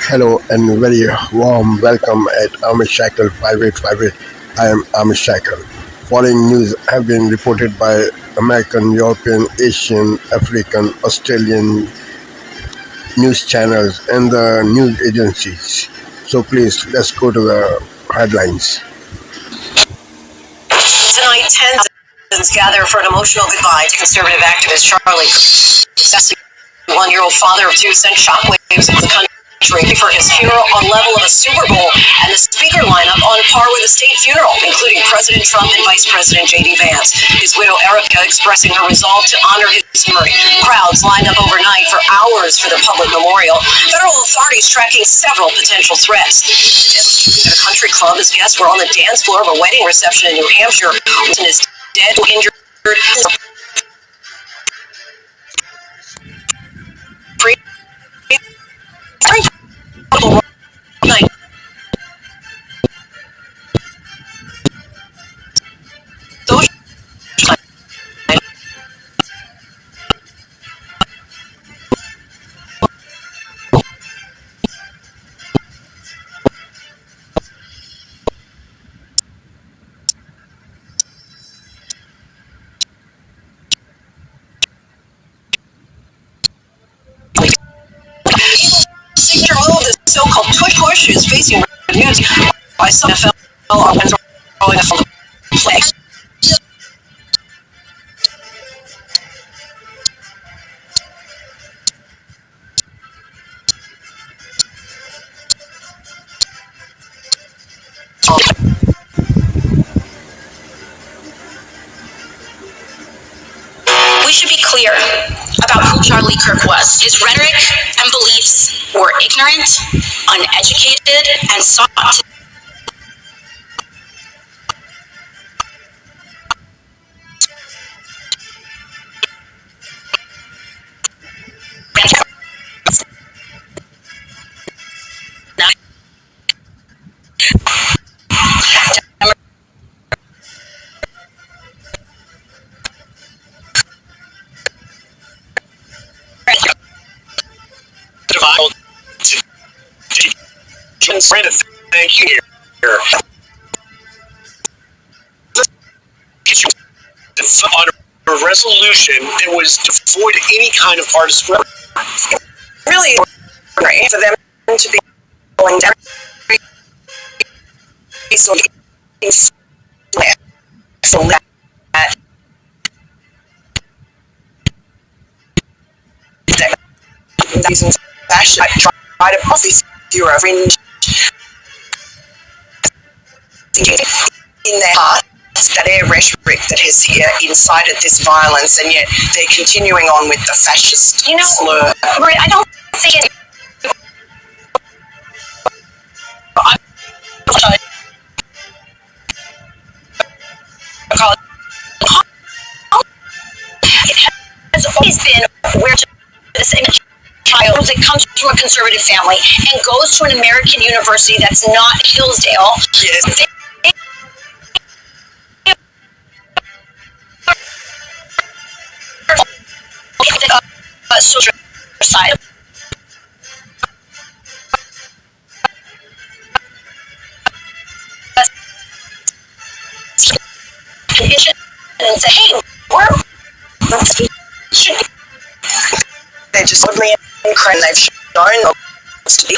Hello and very warm welcome at Amish Shackle 5858. I am Amish Shackle. Following news have been reported by American, European, Asian, African, Australian news channels and the news agencies. So please, let's go to the headlines. Tonight, tens gather for an emotional goodbye to conservative activist Charlie. 61-year-old father of two sent shockwaves of the country for his funeral on level of a Super Bowl, and the speaker lineup on par with a state funeral, including President Trump and Vice President J.D. Vance. His widow Erica expressing her resolve to honor his memory. Crowds lined up overnight for hours for the public memorial. Federal authorities tracking several potential threats. At a country club, his guests were on the dance floor of a wedding reception in New Hampshire. And is dead or injured. Signature move, the so-called tush is facing news by some NFL offense throwing a flag. We should be clear about who Charlie Kirk was. His rhetoric and beliefs were ignorant, uneducated, and sought to thank you here. On a resolution that was devoid of any kind of partisan. Really, for them to be going down. So that reasons fashion try to puff these zero fringe in their hearts that their rhetoric that has here incited this violence, and yet they're continuing on with the fascist slur. Right, I don't think it. It has always been where this child that comes from a conservative family and goes to an American university that's not Hillsdale. Yes. Social side of and say, hey, they're just totally incredible. They've shown to be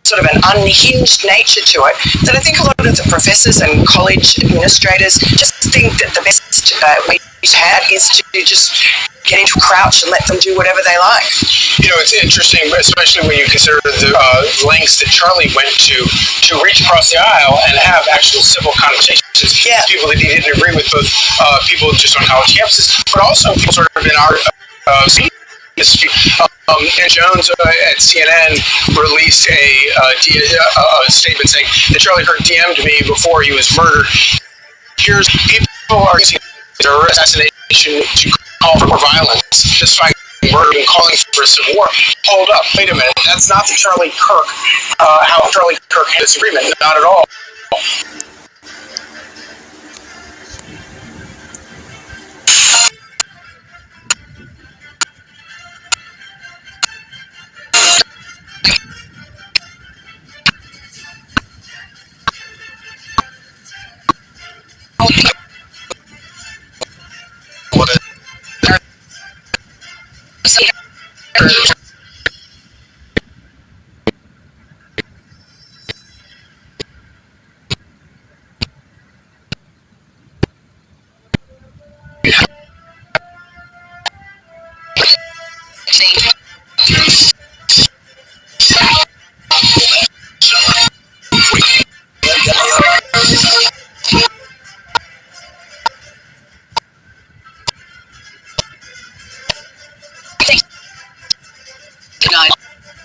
sort of an unhinged nature to it that I think a lot of the professors and college administrators just think that the best way to have is to just get into a crouch and let them do whatever they like. You know, it's interesting, especially when you consider the lengths that Charlie went to reach across the aisle and have actual civil conversations. Yeah. People that he didn't agree with, both people just on college campuses, but also people sort of in our and Jones at CNN released a statement saying that Charlie Kirk DM'd me before he was murdered. Here's people are using their assassination to call for more violence, despite murder and calling for a civil war. Hold up, wait a minute. That's not the Charlie Kirk, how Charlie Kirk had this agreement. Not at all.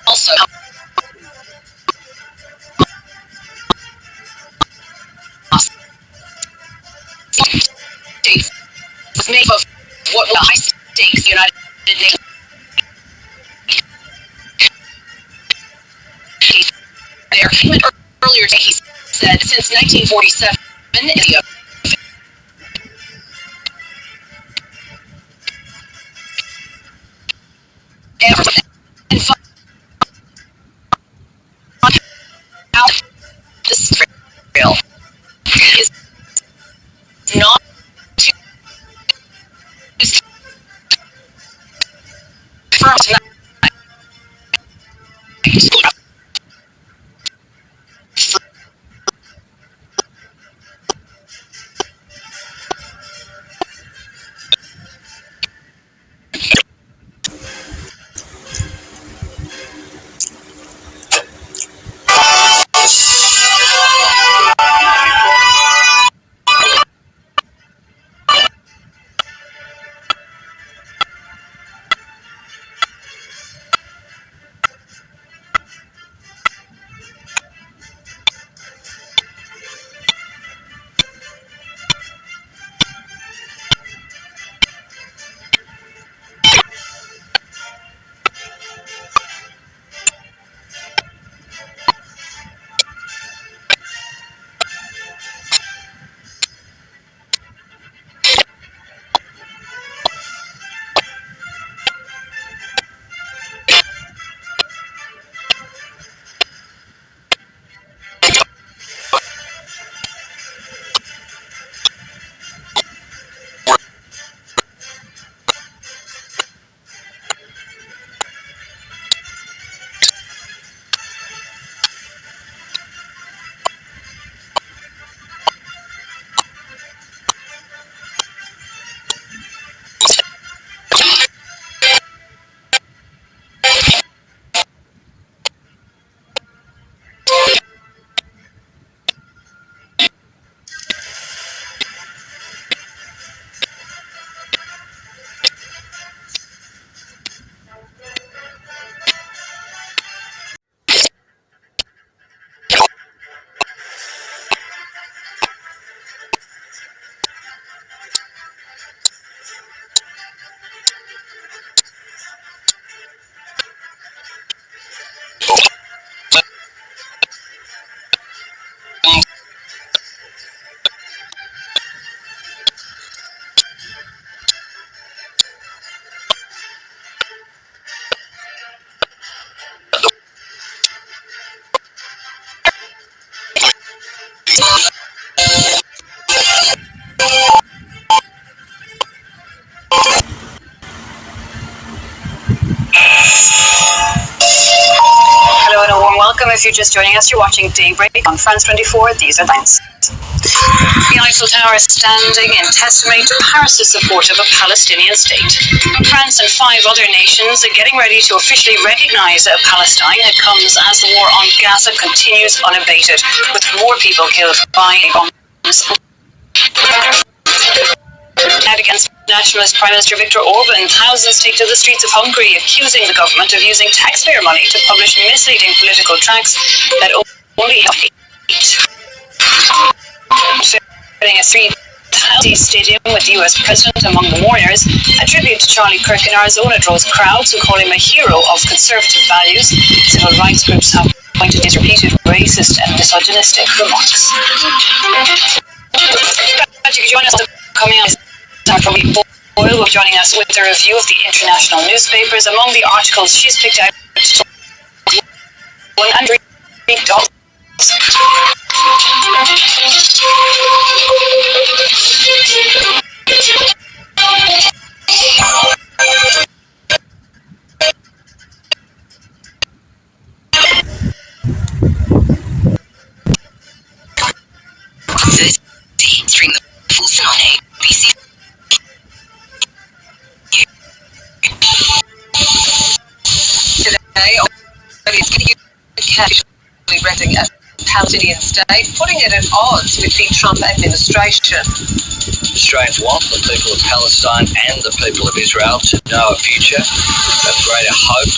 Also, States was made of what were high stakes United Nations. There, earlier today, he said since 1947, India. And out this trail is not too firm tonight. Hello and a warm welcome. If you're just joining us, you're watching Daybreak on France 24. These are lines. The Eiffel Tower is standing in testimony to Paris' support of a Palestinian state. France and 5 other nations are getting ready to officially recognize Palestine. It comes as the war on Gaza continues unabated, with more people killed by bombs. Out against nationalist Prime Minister Viktor Orban, thousands take to the streets of Hungary, accusing the government of using taxpayer money to publish misleading political tracks that only filling a 3,000 stadium with the US president among the mourners. A tribute to Charlie Kirk in Arizona draws crowds who call him a hero of conservative values. Civil rights groups have pointed his repeated racist and misogynistic remarks. Glad you could join us coming up. Boyle will be joining us with a review of the international newspapers. Among the articles she's picked out, one and dogs. officially renting a Palestinian state, putting it at odds with the Trump administration. Australians want the people of Palestine and the people of Israel to know a future of greater hope.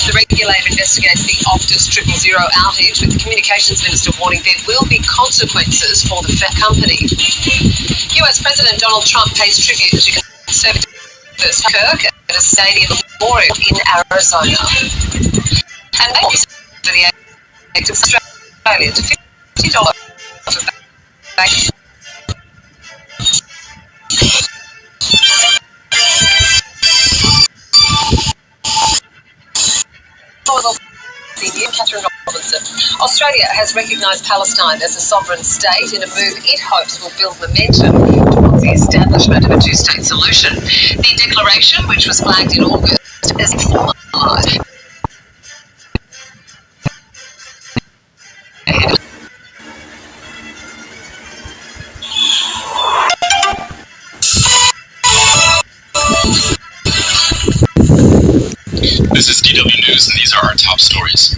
The regulator investigates the Optus 000 outage, with the communications minister warning there will be consequences for the company. US President Donald Trump pays tribute to conservative Kirk at a stadium memorial in Arizona. And for the act of Australia to $50 for back. Catherine Robinson. Australia has recognised Palestine as a sovereign state in a move it hopes will build momentum towards the establishment of a two-state solution. The declaration, which was flagged in August, is formalised. This is DW News, and these are our top stories.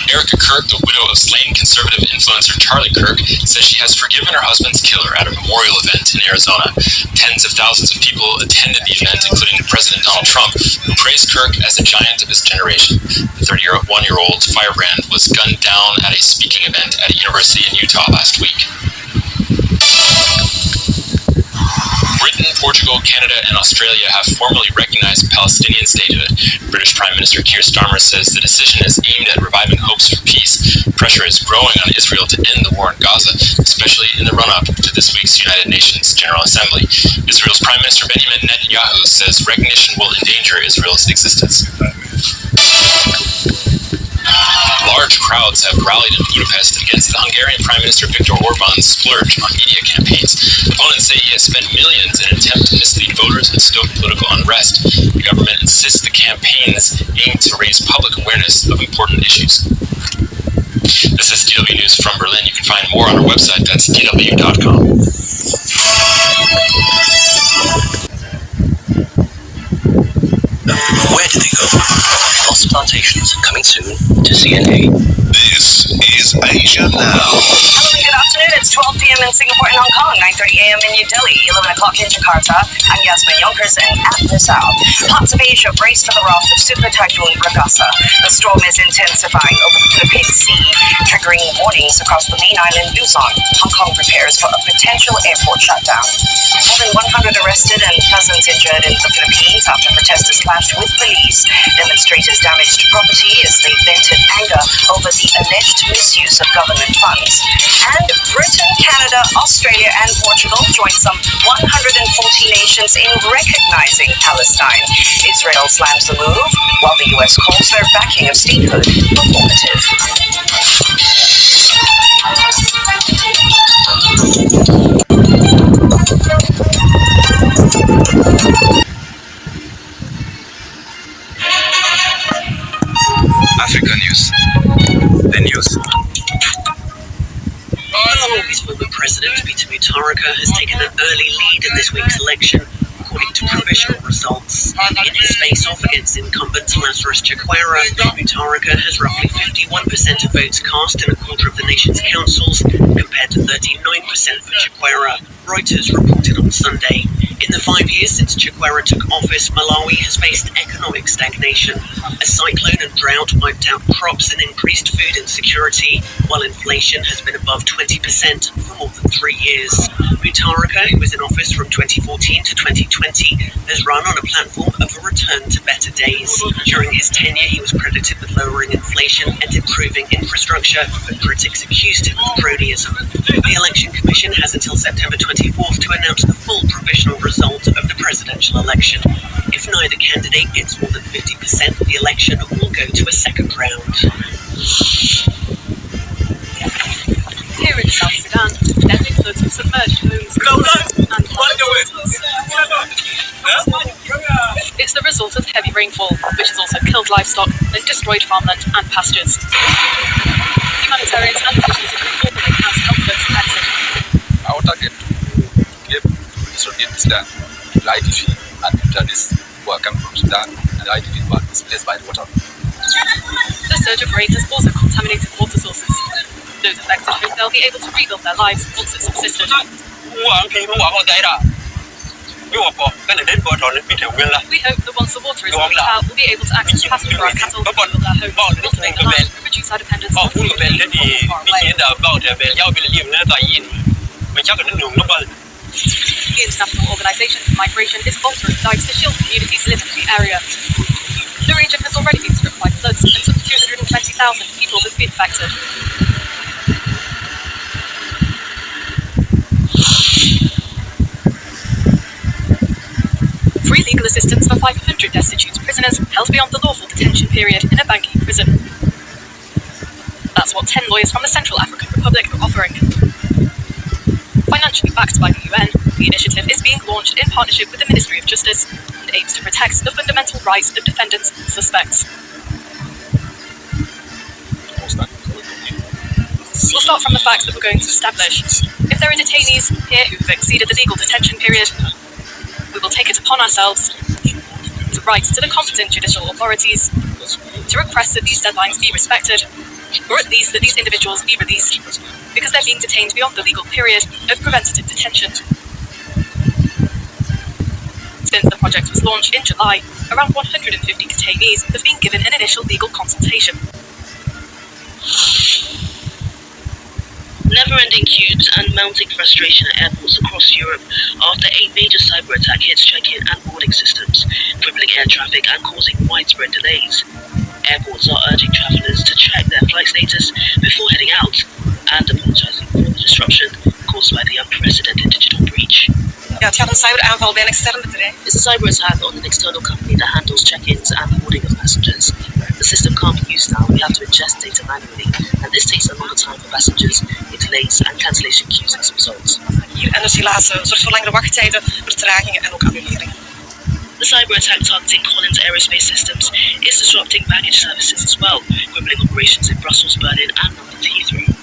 Erica Kirk, the widow of slain conservative influencer Charlie Kirk, says she has forgiven her husband's killer at a memorial event in Arizona. Tens of thousands of people attended the event, including President Donald Trump, who praised Kirk as a giant of his generation. The 31-year-old firebrand was gunned down at a speaking event at a university in Utah last week. Britain, Portugal, Canada, and Australia have formally recognized Palestinian statehood. British Prime Minister Keir Starmer says the decision is aimed at reviving hopes for peace. Pressure is growing on Israel to end the war in Gaza, especially in the run-up to this week's United Nations General Assembly. Israel's Prime Minister Benjamin Netanyahu says recognition will endanger Israel's existence. Large crowds have rallied in Budapest against the Hungarian Prime Minister Viktor Orban's splurge on media campaigns. Opponents say he has spent millions in an attempt to mislead voters and stoke political unrest. The government insists the campaigns aim to raise public awareness of important issues. This is DW News from Berlin. You can find more on our website. That's dw.com. Where did they go? Lost plantations coming soon to CNA. This is Asia Now. Hello and good afternoon. It's 12 p.m. in Singapore and Hong Kong, 9:30 a.m. in New Delhi, 11 o'clock in Jakarta. I'm Yasmin Yonkers, and at this hour, parts of Asia brace for the wrath of Super Typhoon Ragasa. The storm is intensifying over the Philippine Sea, triggering warnings across the main island Luzon. Hong Kong prepares for a potential airport shutdown. More than 100 arrested and dozens injured in the Philippines after protesters clashed with police. Demonstrators damaged property as they vented anger over the alleged misuse of government funds. And Britain, Canada, Australia, and Portugal join some 140 nations in recognizing Palestine. Israel slams the move, while the US calls their backing of statehood performative. Africa News. The news. Malawi's former president, Peter Mutharika, has taken an early lead in this week's election, according to provisional results. In his face-off against incumbent Lazarus Chakwera, Mutharika has roughly 51% of votes cast in a quarter of the nation's councils, compared to 39% for Chakwera, Reuters reported on Sunday. In the 5 years since Chakwera took office, Malawi has faced economic stagnation. A cyclone and drought wiped out crops and increased food insecurity, while inflation has been above 20% for more than 3 years. Mutharika, who was in office from 2014 to 2020, has run on a platform of a return to better days. During his tenure, he was credited with lowering inflation and improving infrastructure, but critics accused him of cronyism. The Election Commission has until September 24th to announce the full provisional result of the presidential election. If neither candidate gets more than 50% of the election, will go to a second round. Here in South Sudan, deadly floods have submerged homes and It's the result of heavy rainfall, which has also killed livestock and destroyed farmland and pastures. Humanitarians and officials have been calling out help those affected. Sudan. The IDP and journalists who are coming from Sudan, and the IDP were displaced by the water. The surge of rain has also contaminated water sources. Those affected hope they'll be able to rebuild their lives once it's subsisted. We hope that once the water is moved out, we'll be able to access pasture for our cattle, rebuild their homes, cultivate the land, and reduce our dependence on food from far away. The International Organization for Migration is altering dikes to shield communities living in the area. The region has already been stripped by floods, and some 220,000 people have been affected. Free legal assistance for 500 destitute prisoners held beyond the lawful detention period in a Bangui prison. That's what 10 lawyers from the Central African Republic are offering. Financially backed by the UN, the initiative is being launched in partnership with the Ministry of Justice and aims to protect the fundamental rights of defendants and suspects. We'll start from the facts that we're going to establish. If there are detainees here who have exceeded the legal detention period, we will take it upon ourselves to write to the competent judicial authorities to request that these deadlines be respected, or at least that these individuals be released, because they're being detained beyond the legal period of preventative detention. Since the project was launched in July, around 150 detainees have been given an initial legal consultation. Never-ending queues and mounting frustration at airports across Europe after a major cyber attack hits check-in and boarding systems, crippling air traffic and causing widespread delays. Airports are urging travellers to check their flight status before heading out and apologising for the disruption caused by the unprecedented digital breach. Ja, het gaat een cyberaanval bij een extern bedrijf. It's a cyber attack on an external company that handles check-ins and boarding of passengers. The system can't be used now. We have to ingest data manually, and this takes a lot of time for passengers, with delays and cancellation queues as a result. Hier en dus helaas zorgt voor langere wachttijden, vertragingen en ook annuleringen. The cyber attack targeting Collins Aerospace Systems is disrupting baggage services as well, crippling operations in Brussels, Berlin, and London Heathrow.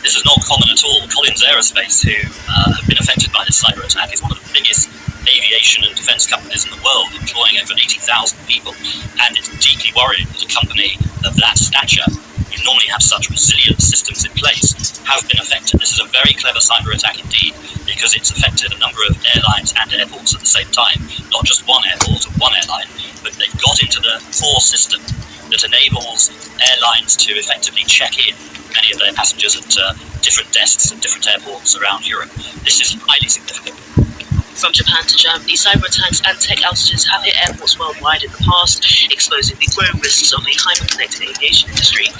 This is not common at all. Collins Aerospace, who have been affected by this cyber attack, is one of the biggest aviation and defence companies in the world, employing over 80,000 people, and it's deeply worrying that a company of that stature, who normally have such resilient systems in place, have been affected. This is a very clever cyber attack indeed, because it's affected a number of airlines and airports at the same time. Not just one airport or one airline, but they've got into the core system that enables airlines to effectively check in many of their passengers at different desks at different airports around Europe. This is highly significant. From Japan to Germany, cyber attacks and tech outages have hit airports worldwide in the past, exposing the growing risks of a hyper-connected aviation industry.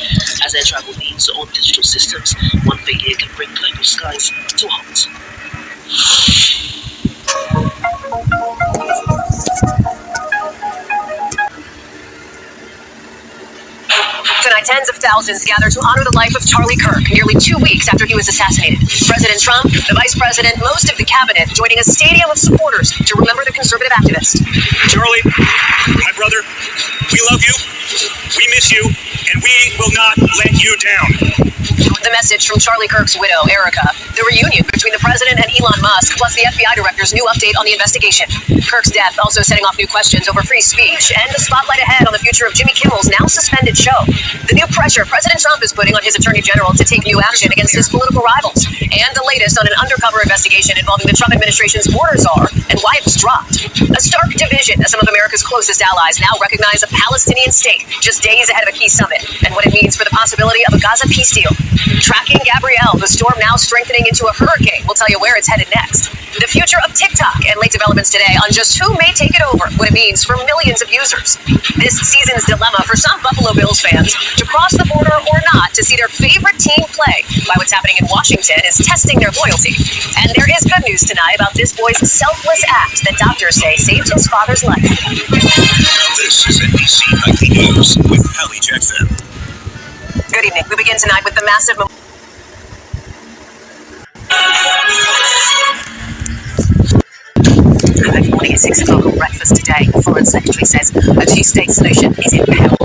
As air travel leans on digital systems, one failure can bring global skies to a halt. Tonight, tens of thousands gather to honor the life of Charlie Kirk, nearly 2 weeks after he was assassinated. President Trump, the Vice President, most of the cabinet joining a stadium of supporters to remember the conservative activist. Charlie, my brother, we love you, we miss you, and we will not let you down. The message from Charlie Kirk's widow, Erica, the reunion between the president and Elon Musk, plus the FBI director's new update on the investigation. Kirk's death also setting off new questions over free speech and the spotlight ahead on the future of Jimmy Kimmel's now suspended show. The new pressure President Trump is putting on his attorney general to take new action against his political rivals. And the latest on an undercover investigation involving the Trump administration's border czar and why it was dropped. A stark division as some of America's closest allies now recognize a Palestinian state just days ahead of a key summit, and what it means for the possibility of a Gaza peace deal. Tracking Gabrielle, the storm now strengthening into a hurricane. We'll tell you where it's headed next. The future of TikTok and late developments today on just who may take it over, what it means for millions of users. This season's dilemma for some Buffalo Bills fans, to cross the border or not to see their favorite team play, by what's happening in Washington is testing their loyalty. And there is good news tonight about this boy's selfless act that doctors say saved his father's life. This is NBC Nightly News with Hallie Jackson. Good evening. We begin tonight with the massive... Good morning at 6 o'clock on breakfast today. The Foreign Secretary says a two-state solution is in peril.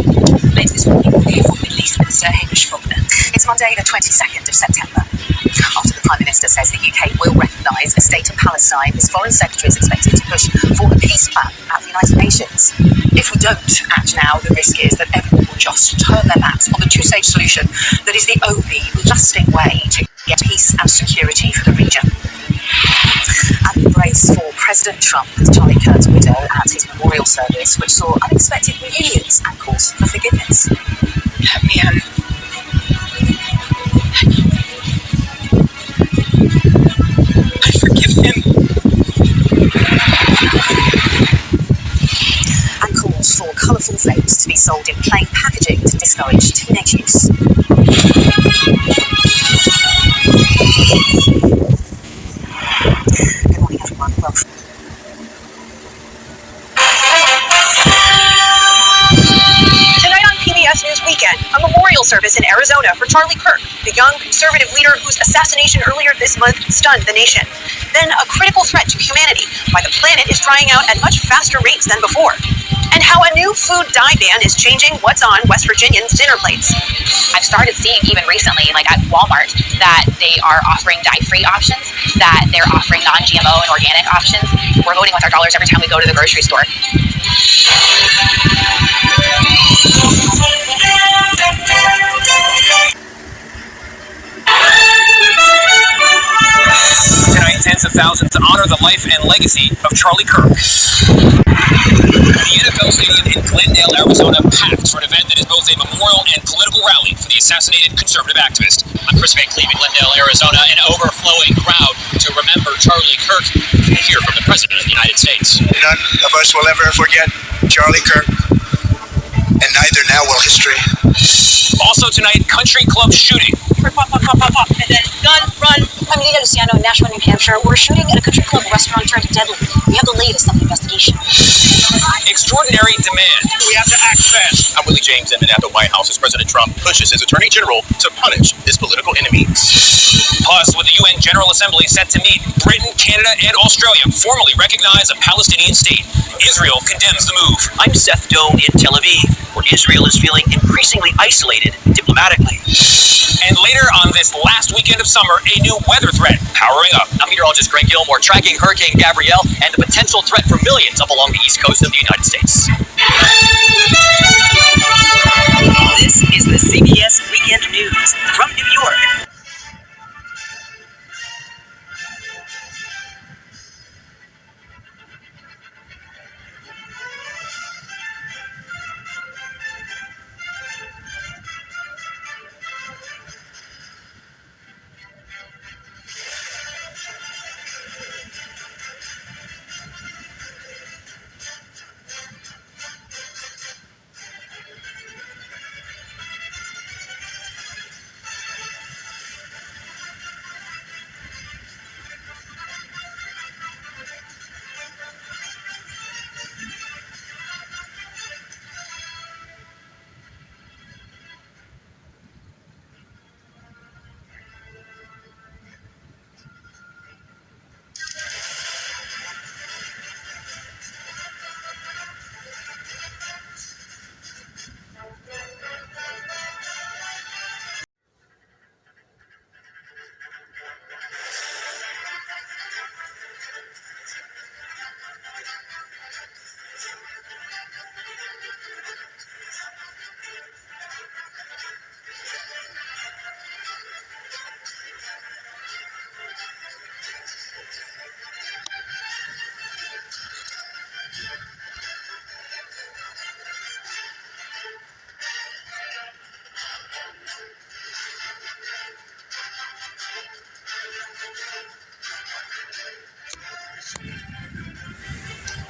Later this morning, we'll hear from Middle East Minister Hamish Faulkner. It's Monday, the 22nd of September. After the Prime Minister says the UK will recognise a state of Palestine. His Foreign Secretary is expected to push for a peace plan at the United Nations. If we don't act now, the risk is that everyone will just turn their backs on the two-stage solution that is the only lasting way to get peace and security for the region. An embrace for President Trump with Charlie Kirk's widow at his memorial service, which saw unexpected reunions and calls for forgiveness. Man. I forgive him. And calls for colourful vapes to be sold in plain packaging to discourage teenage use. Good morning, everyone. Welcome. Tonight on PBS News Weekend, a memorial service in Arizona for Charlie Kirk, the young conservative leader whose assassination earlier this month stunned the nation. Then a critical threat to humanity, why the planet is drying out at much faster rates than before. And how a new food dye ban is changing what's on West Virginians' dinner plates. I've started seeing even recently, like at Walmart, that they are offering dye-free options, that they're offering non-GMO and organic options. We're voting with our dollars every time we go to the grocery store. Tonight, tens of thousands honor the life and legacy of Charlie Kirk. The NFL Stadium in Glendale, Arizona, packed for an event that is both a memorial and political rally for the assassinated conservative activist. I'm Chris Van Cleve in Glendale, Arizona, an overflowing crowd to remember Charlie Kirk. We'll hear from the President of the United States. None of us will ever forget Charlie Kirk, and neither now will history. Also tonight, country club shooting. Pop, pop, pop, pop, pop, and then gun, run. I'm Lita Luciano in Nashua, New Hampshire. We're shooting at a country club restaurant turned deadly. We have the latest on the investigation. Extraordinary demand. We have to act fast. I'm Willie James in at the White House as President Trump pushes his Attorney General to punish his political enemies. Plus, with the UN General Assembly set to meet, Britain, Canada, and Australia formally recognize a Palestinian state. Israel condemns the move. I'm Seth Doan in Tel Aviv, where Israel is feeling increasingly isolated diplomatically. And later on this last weekend of summer, a new weather threat powering up. I'm meteorologist Greg Gilmore, tracking Hurricane Gabrielle and the potential threat for millions up along the east coast of the United States. This is the CBS Weekend News from New York.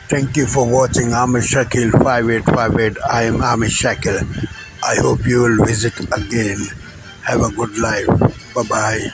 Thank you for watching Amish Shakil 5858. I am Amish Shakil. I hope you will visit again. Have a good life. Bye-bye.